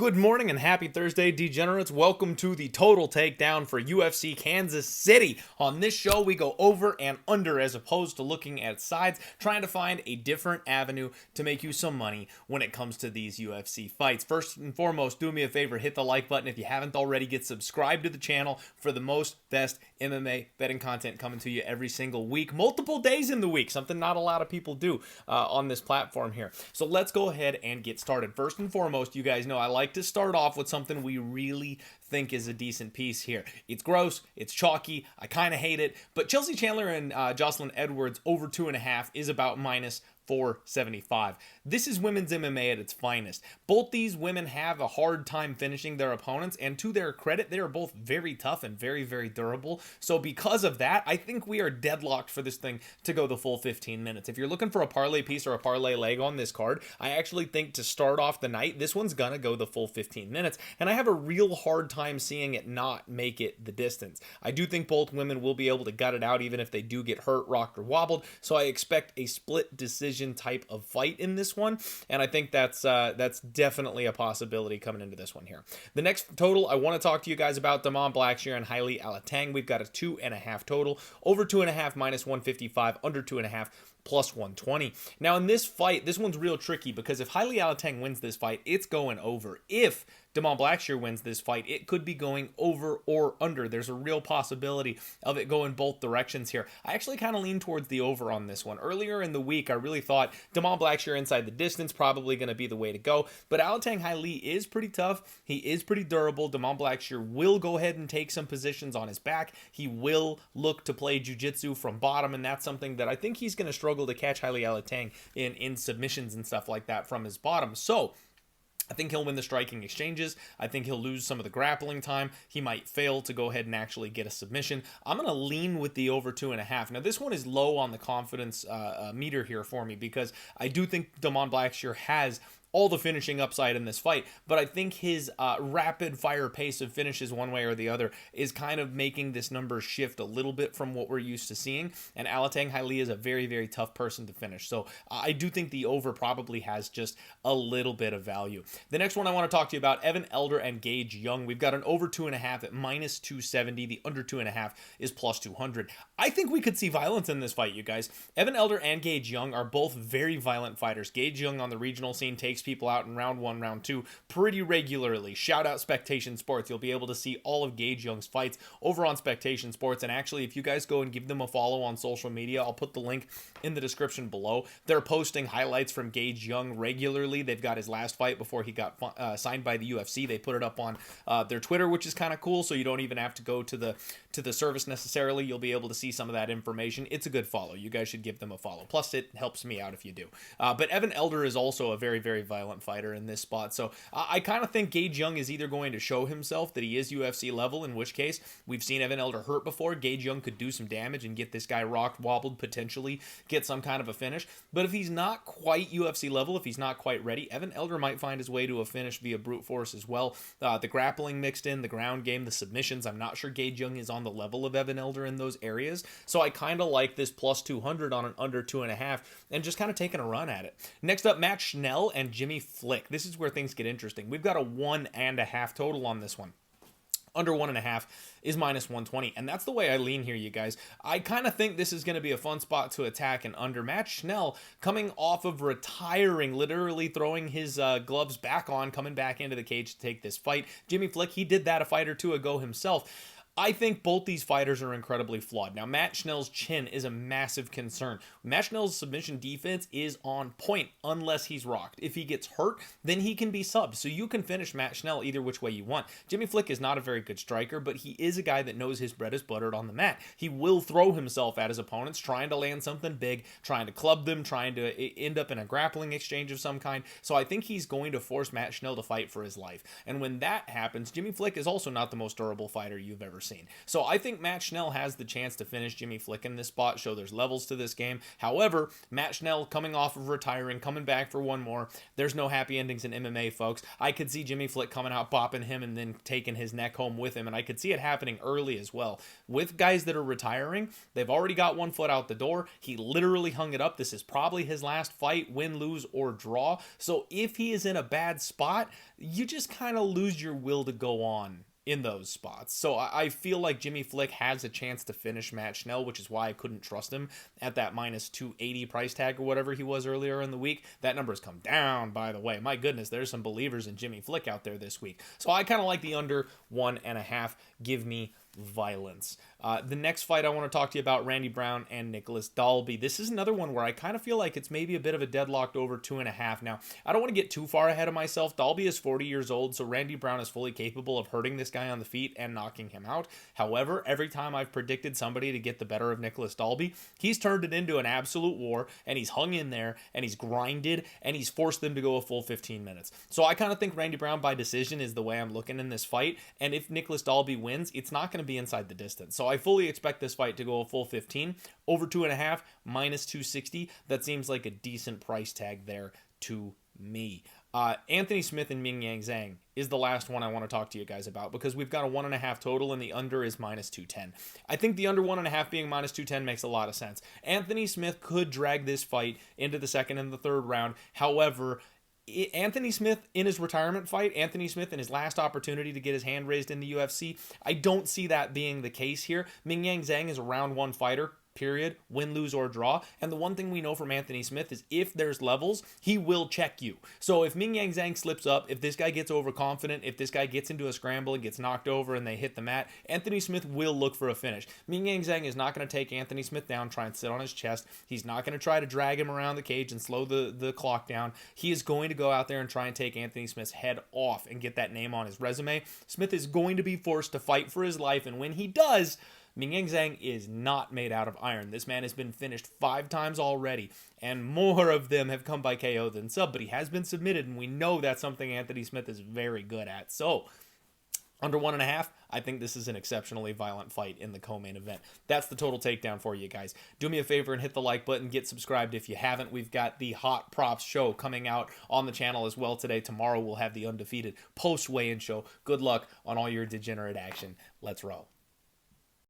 Good morning and happy Thursday, degenerates. Welcome to the Total Takedown for UFC Kansas City. On this show, we go over and under as opposed to looking at sides, trying to find a different avenue to make you some money when it comes to these UFC fights. First and foremost, do me a favor, hit the like button if you haven't already. Get subscribed to the channel for the best MMA betting content coming to you every single week, multiple days in the week, something not a lot of people do on this platform here. So let's go ahead and get started. First and foremost, you guys know I like to start off with something we really think is a decent piece here. It's gross, it's chalky, I kind of hate it, but Chelsea Chandler and Jocelyn Edwards over 2.5 is about minus 475. This is women's MMA at its finest. Both these women have a hard time finishing their opponents, and to their credit, they are both very tough and very, very durable. So because of that, I think we are deadlocked for this thing to go the full 15 minutes. If you're looking for a parlay piece or a parlay leg on this card, I actually think to start off the night, this one's gonna go the full 15 minutes, and I have a real hard time seeing it not make it the distance. I do think both women will be able to gut it out even if they do get hurt, rocked, or wobbled, so I expect a split decision type of fight in this one, and I think that's definitely a possibility coming into this one here. The next total I want to talk to you guys about, Blackshere and Alatang. We've got a 2.5 total, over 2.5 minus 155, under 2.5 plus 120. Now in this fight, this one's real tricky because if Alatang wins this fight, it's going over. If Blackshere wins this fight, it could be going over or under. There's a real possibility of it going both directions here. I actually kind of lean towards the over on this one. Earlier in the week, I really thought Blackshere inside the distance probably going to be the way to go, but Alatang is pretty tough. He is pretty durable. Blackshere will go ahead and take some positions on his back. He will look to play jiu-jitsu from bottom, and that's something that I think he's going to struggle to catch Alatang in submissions and stuff like that from his bottom. So I think he'll win the striking exchanges. I think he'll lose some of the grappling time. He might fail to go ahead and actually get a submission. I'm going to lean with the over 2.5. Now, this one is low on the confidence meter here for me because I do think Blackshere has all the finishing upside in this fight, but I think his rapid fire pace of finishes one way or the other is kind of making this number shift a little bit from what we're used to seeing, and Alatang is a very, very tough person to finish, so I do think the over probably has just a little bit of value. The next one I want to talk to you about, Evan Elder and Gage Young. We've got an over 2.5 at minus 270. The under 2.5 is plus 200. I think we could see violence in this fight, you guys. Evan Elder and Gage Young are both very violent fighters. Gage Young on the regional scene takes people out in round 1, round 2 pretty regularly. Shout out Spectation Sports. You'll be able to see all of Gage Young's fights over on Spectation Sports, and actually if you guys go and give them a follow on social media, I'll put the link in the description below. They're posting highlights from Gage Young regularly. They've got his last fight before he got signed by the UFC. They put it up on their Twitter, which is kind of cool, so you don't even have to go to the service necessarily. You'll be able to see some of that information. It's a good follow. You guys should give them a follow. Plus it helps me out if you do. But Evan Elder is also a very, very violent fighter in this spot, so I kind of think Gage Young is either going to show himself that he is UFC level, in which case we've seen Evan Elder hurt before. Gage Young could do some damage and get this guy rocked, wobbled, potentially get some kind of a finish, but if he's not quite UFC level, if he's not quite ready, Evan Elder might find his way to a finish via brute force as well. The grappling mixed in, the ground game, the submissions, I'm not sure Gage Young is on the level of Evan Elder in those areas, so I kind of like this plus 200 on an under 2.5 and just kind of taking a run at it. Next up, Matt Schnell and Jimmy Flick. This is where things get interesting. We've got a 1.5 total on this one. Under 1.5 is minus 120, and that's the way I lean here, you guys. I kind of think this is going to be a fun spot to attack and under. Matt Schnell coming off of retiring, literally throwing his gloves back on, coming back into the cage to take this fight. Jimmy Flick, he did that a fight or two ago himself. I think both these fighters are incredibly flawed. Now, Matt Schnell's chin is a massive concern. Matt Schnell's submission defense is on point unless he's rocked. If he gets hurt, then he can be subbed. So you can finish Matt Schnell either which way you want. Jimmy Flick is not a very good striker, but he is a guy that knows his bread is buttered on the mat. He will throw himself at his opponents, trying to land something big, trying to club them, trying to end up in a grappling exchange of some kind. So I think he's going to force Matt Schnell to fight for his life. And when that happens, Jimmy Flick is also not the most durable fighter you've ever seen. seen. So I think Matt Schnell has the chance to finish Jimmy Flick in this spot, show there's levels to this game. However, Matt Schnell coming off of retiring, coming back for one more. There's no happy endings in MMA, folks. I could see Jimmy Flick coming out, bopping him, and then taking his neck home with him, and I could see it happening early as well. With guys that are retiring, they've already got one foot out the door. He literally hung it up. This is probably his last fight, win, lose, or draw. So if he is in a bad spot, you just kind of lose your will to go on in those spots. So I feel like Jimmy Flick has a chance to finish Matt Schnell, which is why I couldn't trust him at that minus 280 price tag or whatever he was earlier in the week. That number has come down, by the way. My goodness, there's some believers in Jimmy Flick out there this week. So I kind of like the under 1.5. Give me violence. The next fight I want to talk to you about, Randy Brown and Nicholas Dalby. This is another one where I kind of feel like it's maybe a bit of a deadlocked over 2.5. Now, I don't want to get too far ahead of myself. Dalby is 40 years old, so Randy Brown is fully capable of hurting this guy on the feet and knocking him out. However, every time I've predicted somebody to get the better of Nicholas Dalby, he's turned it into an absolute war, and he's hung in there, and he's grinded, and he's forced them to go a full 15 minutes. So I kind of think Randy Brown by decision is the way I'm looking in this fight, and if Nicholas Dalby wins, it's not going to be inside the distance. So I fully expect this fight to go a full 15. Over 2.5, minus 260. That seems like a decent price tag there to me. Anthony Smith and Ming Yang Zhang is the last one I want to talk to you guys about, because we've got a 1.5 total and the under is minus 210. I think the under 1.5 being minus 210 makes a lot of sense. Anthony Smith could drag this fight into the second and the third round. However, Anthony Smith in his retirement fight, Anthony Smith in his last opportunity to get his hand raised in the UFC, I don't see that being the case here. Ming Yang Zhang is a round one fighter. Period. Win, lose, or draw. And the one thing we know from Anthony Smith is if there's levels, he will check you. So if Ming Yang Zhang slips up, if this guy gets overconfident, if this guy gets into a scramble and gets knocked over and they hit the mat, Anthony Smith will look for a finish. Ming Yang Zhang is not going to take Anthony Smith down, try and sit on his chest. He's not going to try to drag him around the cage and slow the clock down. He is going to go out there and try and take Anthony Smith's head off and get that name on his resume. Smith is going to be forced to fight for his life, and when he does, Ming Yang Zhang is not made out of iron. This man has been finished 5 times already, and more of them have come by KO than sub, but he has been submitted, and we know that's something Anthony Smith is very good at. So, under 1.5, I think this is an exceptionally violent fight in the co-main event. That's the total takedown for you guys. Do me a favor and hit the like button. Get subscribed if you haven't. We've got the Hot Props show coming out on the channel as well today. Tomorrow we'll have the Undefeated post-weigh-in show. Good luck on all your degenerate action. Let's roll.